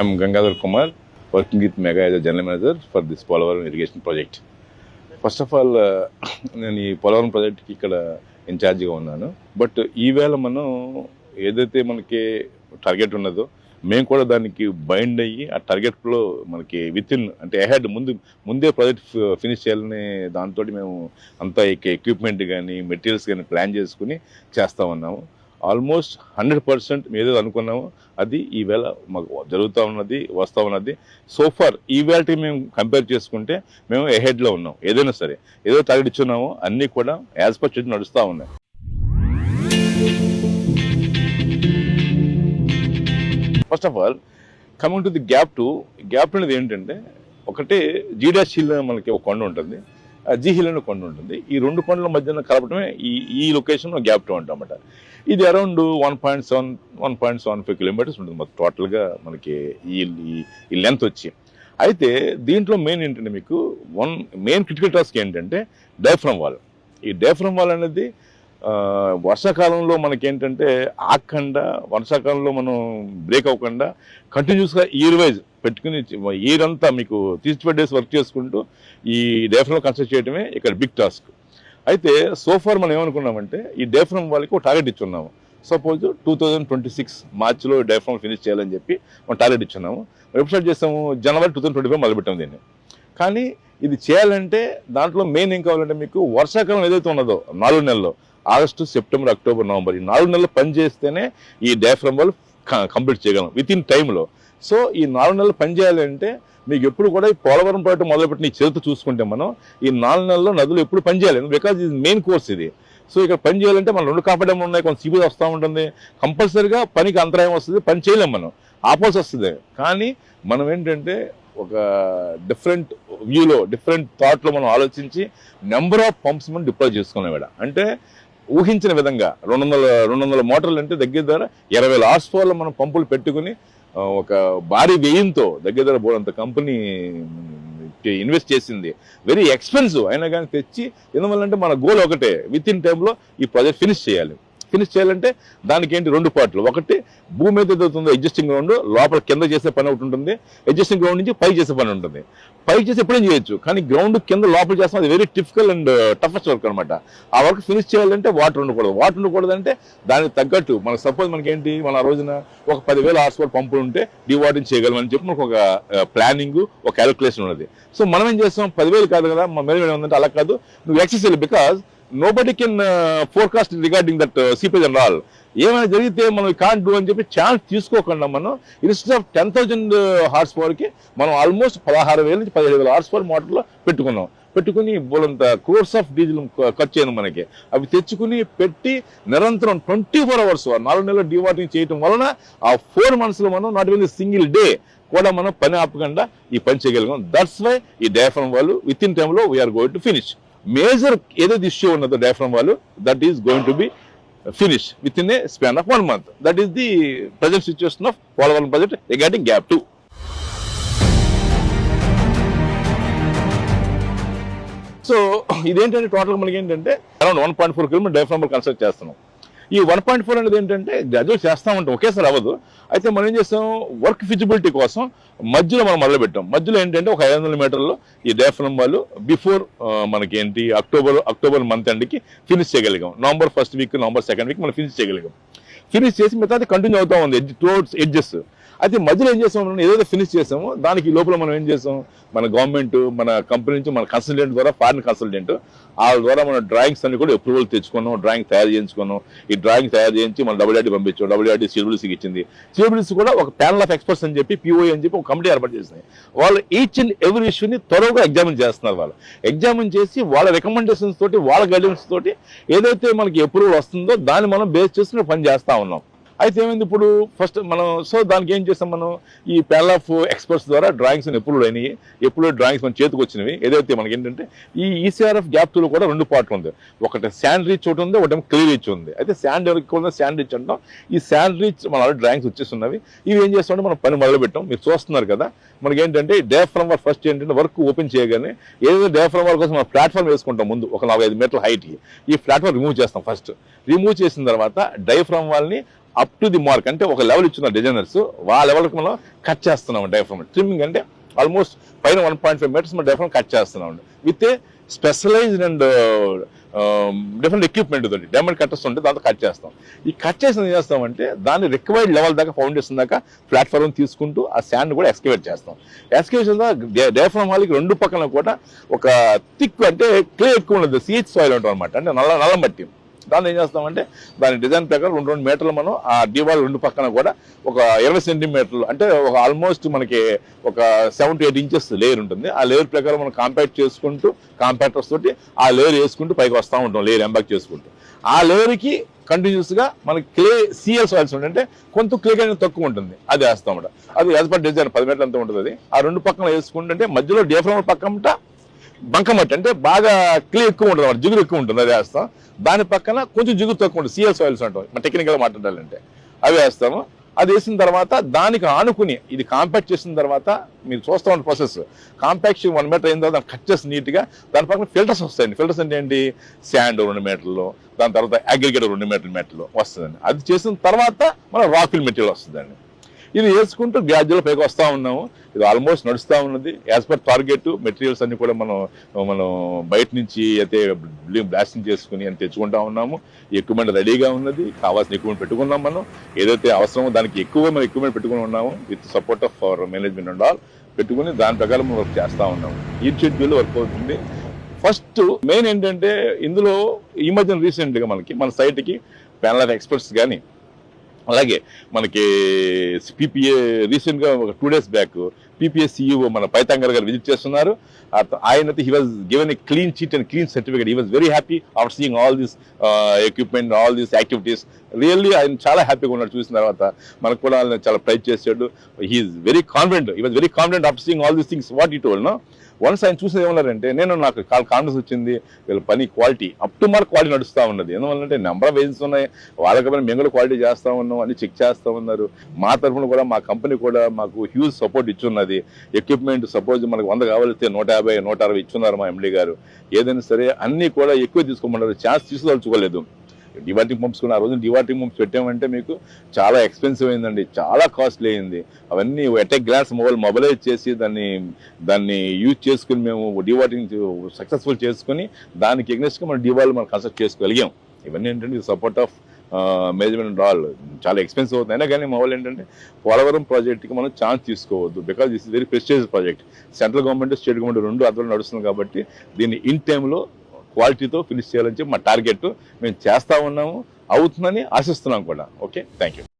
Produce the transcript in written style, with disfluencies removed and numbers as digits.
I'm Gangadhar Kumar, working with Mega as a general manager for this Polavaram irrigation project. First of all నేను ఈ పోలవరం ప్రాజెక్ట్కి ఇక్కడ ఇన్ఛార్జిగా ఉన్నాను. బట్ ఈవేళ మనం ఏదైతే మనకి టార్గెట్ ఉన్నదో మేము కూడా దానికి బైండ్ అయ్యి ఆ టార్గెట్లో మనకి వితిన్ అంటే అహెడ్ ముందే ప్రాజెక్ట్ ఫినిష్ చేయాలనే దాంతో మేము అంతా ఎక్విప్మెంట్ కానీ మెటీరియల్స్ కానీ ప్లాన్ చేసుకుని చేస్తూ ఉన్నాము. ఆల్మోస్ట్ 100% ఏదో అనుకున్నాము అది ఈవేళ మాకు జరుగుతూ ఉన్నది, వస్తూ ఉన్నది. సో ఫార్ ఈవేళకి మేము కంపేర్ చేసుకుంటే మేము ఎహెడ్లో ఉన్నాం. ఏదైనా సరే ఏదో టార్గెట్ ఇచ్చున్నామో అన్నీ కూడా యాజ్ పర్ షెడ్యూల్ నడుస్తూ ఉన్నాయి. First of all coming to the gap two అనేది ఏంటంటే ఒకటి జీడాష్ హిల్ మనకి ఒక కొండ ఉంటుంది, జీ హిల్ అనే కొండ ఉంటుంది. ఈ రెండు కొండల మధ్యన కలపడమే ఈ లొకేషన్ గ్యాప్ 2 అంటామన్నమాట. ఇది అరౌండ్ 1.75 కిలోమీటర్స్ ఉంటుంది మొత్తం టోటల్గా మనకి ఈ లెంత్ వచ్చి. అయితే దీంట్లో మెయిన్ ఏంటంటే మీకు మెయిన్ క్రిటికల్ టాస్క్ ఏంటంటే డయాఫ్రమ్ వాల్. ఈ డయాఫ్రమ్ వాల్ అనేది వర్షాకాలంలో మనకేంటంటే ఆగకుండా, వర్షాకాలంలో మనం బ్రేక్ అవ్వకుండా కంటిన్యూస్గా ఇయర్ వైజ్ పెట్టుకుని ఇయర్ అంతా మీకు 365 days వర్క్ చేసుకుంటూ ఈ డయాఫ్రమ్ కన్స్ట్రక్ట్ చేయడమే ఇక్కడ బిగ్ టాస్క్. అయితే సోఫార్ మనం ఏమనుకున్నామంటే ఈ డయాఫ్రమ్ వాళ్ళకి ఒక టార్గెట్ ఇచ్చున్నాము. సపోజ్ 2026 మార్చిలో డయాఫ్రమ్ ఫినిష్ చేయాలని చెప్పి మనం టార్గెట్ ఇచ్చున్నాము. ఎప్పుడు స్టార్ట్ చేస్తాము? జనవరి 2025 మొదలుపెట్టాము దీన్ని. కానీ ఇది చేయాలంటే దాంట్లో మెయిన్ ఏం కావాలంటే మీకు వర్షాకాలం ఏదైతే ఉన్నదో 4 నెలల్లో ఆగస్టు, సెప్టెంబర్, అక్టోబర్, నవంబర్ ఈ 4 నెలలు పని చేస్తేనే ఈ డయాఫ్రమ్ వాళ్ళు కంప్లీట్ చేయగలం విత్ ఇన్ టైంలో. సో ఈ 4 నెలలు పని చేయాలంటే మీకు ఎప్పుడు కూడా ఈ పోలవరం ప్రాజెక్టు మొదలుపెట్టిన ఈ చేతితో చూసుకుంటే మనం ఈ 4 నెలల్లో నదులు ఎప్పుడు పని చేయాలి, బికాజ్ ఇది మెయిన్ కోర్స్ ఇది. సో ఇక్కడ పని చేయాలంటే మనం 2 కాపాడములు ఉన్నాయి, కొంత సిబిల్ వస్తూ ఉంటుంది, కంపల్సరీగా పనికి అంతరాయం వస్తుంది, పని చేయలేం, మనం ఆపోజ్ వస్తుంది. కానీ మనం ఏంటంటే ఒక డిఫరెంట్ వ్యూలో, డిఫరెంట్ థాట్లో మనం ఆలోచించి నెంబర్ ఆఫ్ పంప్స్ మనం డిప్లాయ్ చేసుకున్నాం ఇక్కడ. అంటే ఊహించిన విధంగా 200 మోటార్లు అంటే దగ్గర 20,000 horsepower మనం పంపులు పెట్టుకుని ఒక భారీ వ్యయంతో దగ్గర అంత కంపెనీ ఇన్వెస్ట్ చేసింది. వెరీ ఎక్స్పెన్సివ్ అయినా కానీ తెచ్చి ఎందువల్లంటే మన గోల్ ఒకటే, విత్ ఇన్ టైంలో ఈ ప్రాజెక్ట్ ఫినిష్ చేయాలంటే దానికి ఏంటి 2 పార్ట్లు. ఒకటి భూమి మీద ఏదవుతుందో ఎగ్జిస్టింగ్ గ్రౌండ్ లోపల కింద చేసే పని ఒకటి ఉంటుంది, ఎగ్జిస్టింగ్ గ్రౌండ్ నుంచి పై చేసే పని ఉంటుంది. పై చేసి ఎప్పుడేం చేయొచ్చు, కానీ గ్రౌండ్ కింద లోపల చేస్తాం, అది very typical and toughest work అనమాట. ఆ వర్క్ ఫినిష్ చేయాలంటే వాటర్ ఉండకూడదు అంటే దానికి తగ్గట్టు మనకు సపోజ్ మనకేంటి మన ఆ రోజున ఒక 10,000 horsepower పంపులు ఉంటే డివాటరింగ్ చేయగలమని చెప్పి మనకు ఒక ప్లానింగ్, ఒక క్యాలిక్యులేషన్ ఉన్నది. సో మనం ఏం చేస్తాం, 10,000 కాదు కదా మా మీద ఏమంటే అలా కాదు, నువ్వు excess because nobody can forecast regarding that seepage and all. ఏమైనా జరిగితే మనం కాంట్ డూ అని చెప్పి ఛాన్స్ తీసుకోకుండా మనం ఇన్స్టెడ్ ఆఫ్ 10,000 horsepowerకి మనం ఆల్మోస్ట్ 16,000 నుంచి 17,000 horsepower మోటార్లో పెట్టుకుని బోలంత క్రోర్స్ ఆఫ్ డీజిల్ ఖర్చు అయ్యాను మనకి. అవి తెచ్చుకుని పెట్టి నిరంతరం 24 hours 4 నెలలు డివాటరింగ్ చేయడం వలన ఆ 4 months లో మనం నాట్ ఈవెన్ సింగిల్ డే కూడా మనం పని ఆపకుండా ఈ పని చేయగలిగాం. దట్స్ వై ఈ డయాఫ్రమ్ వాళ్ళు విత్ ఇన్ టైంలో we are going to finish. Major ఏదైతే ఇష్యూ ఉన్నదో డయాఫ్రమ్ వాళ్ళు that is going to be finish within a span of 1 month. That is the present situation of Polavaram project regarding gap 2. So ఇదేంటంటే టోటల్గా మనకి ఏంటంటే around 1.4 kilometer diaphragm construct చేస్తున్నాం. ఈ 1.4 అనేది ఏంటంటే గ్రాడ్యుయేట్ చేస్తూ ఉంటాం, ఒకేసారి అవ్వదు. అయితే మనం ఏం చేస్తాం, వర్క్ ఫిజిబిలిటీ కోసం మధ్యలో మనం మొదలుపెట్టాం. మధ్యలో ఏంటంటే ఒక 500 మీటర్లు ఈ డయాఫ్రమ్ వాళ్ళు బిఫోర్ మనకి ఏంటి అక్టోబర్ మంత్ ఎండ్కి ఫినిష్ చేయగలిగాం. November 1st week, November 2nd week మనం ఫినిష్ చేయగలిగాం. ఫినిష్ చేసి మిగతాది కంటిన్యూ అవుతూ ఉంది టువర్డ్స్ ఎడ్జెస్. అయితే మధ్యలో ఏం చేస్తాం, మనం ఏదైతే ఫినిష్ చేసామో దానికి లోపల మనం ఏం చేస్తాం, మన గవర్నమెంట్, మన కంపెనీ నుంచి మన కన్సల్టెంట్ ద్వారా, ఫారిన్ కన్సల్టెంట్ వాళ్ళ ద్వారా మన డ్రాయింగ్స్ అన్ని కూడా అప్రూవల్ తెచ్చుకున్నాం, డ్రాయింగ్ తయారు చేయించుకున్నాం. ఈ డ్రాయింగ్ తయారు చేయించి మన WRD పంపించాం, WRD CWDCకి ఇచ్చింది. CWDC కూడా ఒక ప్యానల్ ఆఫ్ ఎక్స్పర్ట్స్ అని చెప్పి POE అని చెప్పి ఒక కమిటీ ఏర్పాటు చేసినాయి. వాళ్ళు ఈచ్ అండ్ ఎవ్రీ ఇష్యూని త్వరగా ఎగ్జామిన్ చేస్తున్నారు. వాళ్ళు ఎగ్జామిన్ చేసి వాళ్ళ రికమెండేషన్స్ తోటి, వాళ్ళ గైడెన్స్ తోటి ఏదైతే మనకి అప్రూవల్ వస్తుందో దాన్ని మనం బేస్ చేసుకుని పని చేస్తూ ఉన్నాం. అయితే ఏమైంది ఇప్పుడు ఫస్ట్ మనం దానికి ఏం చేస్తాం, మనం ఈ ప్యానల్ ఆఫ్ ఎక్స్పర్ట్స్ ద్వారా డ్రాయింగ్స్ ఎప్రూవ్ అయినాయి. ఎప్పుడు డ్రాయింగ్స్ మన చేతికి వచ్చినవి. ఏదైతే మనకి ఏంటంటే ఈ ECRF గ్యాప్ 2లో కూడా 2 పార్ట్లు ఉంది. ఒకటి శాండ్ రీచ్ ఒకటి ఉంది, ఒకటి క్లియర్ రీచ్ ఉంది. అయితే శాండ్ ఎవరికి శాండ్ రీచ్ అంటాం. ఈ శాండ్ రీచ్ మన డ్రాయింగ్స్ వచ్చేస్తున్నవి. ఇవి ఏం చేస్తామంటే మనం పని మొదలు పెట్టాం. మీరు చూస్తున్నారు కదా, మనకి ఏంటంటే డయాఫ్రమ్ వాల్ ఫస్ట్ ఏంటంటే వర్క్ ఓపెన్ చేయగానే ఏదైతే డయాఫ్రమ్ వాల్ కోసం మనం ప్లాట్ఫామ్ వేసుకుంటాం ముందు ఒక 4-5 మీటర్ల హైట్కి. ఈ ప్లాట్ఫామ్ రిమూవ్ చేస్తాం. ఫస్ట్ రిమూవ్ చేసిన తర్వాత డయాఫ్రమ్ వాల్ని అప్ టు ది మార్క్ అంటే ఒక లెవెల్ ఇచ్చిన డిజైనర్స్ ఆ లెవెల్కి మనం కట్ చేస్తున్నాం డయాఫ్రమ్. ట్రిమ్మింగ్ అంటే ఆల్మోస్ట్ పైన 1.5 మీటర్స్ మనం డయాఫ్రమ్ కట్ చేస్తున్నాం with a specialized and different equipment తోటి డైమండ్ కట్టర్స్ ఉంటే దాంతో కట్ చేస్తాం. ఈ కట్ చేసిన ఏం చేస్తామంటే దాన్ని రిక్వైర్డ్ లెవెల్ దాకా ఫౌండేషన్ దాకా ప్లాట్ఫామ్ తీసుకుంటూ ఆ శాండ్ కూడా ఎక్స్కవేట్ చేస్తాం. ఎక్స్కవేషన్ డయాఫ్రమ్ హాల్కి రెండు పక్కన కూడా ఒక థిక్ అంటే క్లే ఎక్కువ ఉండదు, సిహెచ్ సాయిల్ ఉంటుంది అనమాట, అంటే నల్ల మట్టి. దాన్ని ఏం చేస్తామంటే దాని డిజైన్ ప్రకారం 2 మీటర్లు మనం ఆ డివాల్ రెండు పక్కన కూడా ఒక 20 సెంటీమీటర్లు అంటే ఒక ఆల్మోస్ట్ మనకి ఒక 7 to 8 ఇంచెస్ లేయర్ ఉంటుంది. ఆ లేయర్ ప్రకారం మనం కాంపాక్ట్ చేసుకుంటూ కాంపాక్టర్స్ తోటి ఆ లేయర్ వేసుకుంటూ పైకి వస్తూ ఉంటాం, లేయర్ ఎంబాక్ చేసుకుంటూ. ఆ లేయర్కి కంటిన్యూస్ గా మనకి క్లే సిఎల్ సాయిల్స్ అంటే కొంత క్లే అనేది తక్కువ ఉంటుంది, అది వేస్తాం. అది యాజ్ పర్ డిజైన్ 10 మీటర్లు అంతా ఉంటుంది. అది ఆ రెండు పక్కన వేసుకుంటుంటే మధ్యలో డియాఫ్రమ్ పక్కన బంకమట్టి అంటే బాగా క్లే ఎక్కువ ఉంటుంది అన్నమాట, జిగురు ఎక్కువ ఉంటుంది, అది వేస్తాం. దాని పక్కన కొంచెం జిగురు తక్కువ ఉంటుంది, సిఎల్ సాయిల్స్ అంటాం మన టెక్నికల్ మాట్లాడాలంటే, అవి వేస్తాము. అది వేసిన తర్వాత దానికి ఆనుకుని ఇది కాంపాక్ట్ చేసిన తర్వాత మీరు చూస్తూ ఉన్న ప్రాసెస్, కాంపాక్షన్ 1 మీటర్ అయిన తర్వాత కట్ చేసి నీట్గా దాని పక్కన ఫిల్టర్స్ వస్తాయండి. ఫిల్టర్స్ అంటే ఏంటి, శాండ్ 2 మీటర్లు, దాని తర్వాత అగ్రిగేట్ 2 మీటర్లు వస్తుందండి. అది చేసిన తర్వాత మన రాక్ఫిల్ మెటీరియల్ వస్తుందండి. ఇది వేసుకుంటూ గ్రాడ్యువల్ పైకి వస్తూ ఉన్నాము. ఇది ఆల్మోస్ట్ నడుస్తూ ఉన్నది యాజ్ పర్ టార్గెట్. మెటీరియల్స్ అన్ని కూడా మనం బయట నుంచి అయితే బ్లాస్టింగ్ చేసుకుని అని తెచ్చుకుంటా ఉన్నాము. ఎక్విప్మెంట్ రెడీగా ఉన్నది, కావాల్సిన ఎక్విప్మెంట్ పెట్టుకున్నాం. మనం ఏదైతే అవసరమో దానికి ఎక్కువ మనం ఎక్విప్మెంట్ పెట్టుకుని ఉన్నాము with support of our management and all పెట్టుకుని దాని ప్రకారం మనం వర్క్ చేస్తూ ఉన్నాము. ఈ షెడ్యూల్ వర్క్ అవుతుంది. ఫస్ట్ మెయిన్ ఏంటంటే ఇందులో ఈ మధ్యన రీసెంట్గా మన సైట్కి ప్యానల్ ఆఫ్ ఎక్స్పర్ట్స్ కానీ అలాగే మనకి పీపీఏ రీసెంట్గా ఒక 2 days బ్యాక్ పీపీఏ సిఇఓ మన పైతాంగర్ గారు విజిట్ చేస్తున్నారు. ఆయనైతే he was given a clean chit and clean certificate. He was very happy after seeing all this equipment, all these activities. Really ఆయన చాలా హ్యాపీగా ఉన్నాడు. చూసిన తర్వాత మనకు కూడా ఆయన చాలా ప్రైజ్ చేశాడు. He is very confident, he was very confident after seeing all these things what he told. No once ఆయన చూసి ఏమన్నారంటే, నాకు కాన్ఫిడెన్స్ వచ్చింది, వీళ్ళ పని quality up to mark quality నడుస్తూ ఉన్నది. ఎందువల్లంటే నెంబర్ ఆఫ్ ఏజెన్సీస్ ఉన్నాయి, వాళ్ళకి మేము కూడా క్వాలిటీ చేస్తూ ఉన్నాం, అన్ని చెక్ చేస్తూ ఉన్నారు. మా తరఫున కూడా మా కంపెనీ కూడా మాకు హ్యూజ్ సపోర్ట్ ఇచ్చున్నది. ఎక్విప్మెంట్ సపోజ్ మనకు 100 కావాలిస్తే 150, 160 ఇచ్చున్నారు మా ఎండీ గారు. ఏదైనా సరే అన్నీ కూడా ఎక్కువ తీసుకోమన్నారు, ఛాన్స్ తీసుకోదలుచుకోలేదు. డివాటింగ్ పంప్స్ కూడా ఆ రోజు డివాటింగ్ పంప్స్ పెట్టామంటే మీకు చాలా ఎక్స్పెన్సివ్ అయిందండి, చాలా కాస్ట్లీ అయింది. అవన్నీ ఎట్ ఏ గ్లాస్ మొబైలైజ్ చేసి దాన్ని యూజ్ చేసుకుని మేము డివాటింగ్ సక్సెస్ఫుల్ చేసుకుని దానికి ఎగ్నెస్ట్గా మనం డివాల్ మనం కన్స్ట్రక్ట్ చేసుకోగలిగాం. ఇవన్నీ ఏంటంటే సపోర్ట్ ఆఫ్ మేనేజ్మెంట్ ఆల్. చాలా ఎక్స్పెన్సివ్ అవుతుంది. అయినా కానీ మా వాళ్ళు ఏంటంటే పోలవరం ప్రాజెక్ట్కి మనం ఛాన్స్ తీసుకోవద్దు, because this is very prestigious project. Central government state government రెండు అర్థంలో నడుస్తుంది కాబట్టి దీన్ని ఇన్ టైంలో క్వాలిటీతో ఫినిష్ చేయాలని చెప్పి మా టార్గెట్. మేము చేస్తూ ఉన్నాము, అవుతుందని ఆశిస్తున్నాం కూడా. Okay, thank you.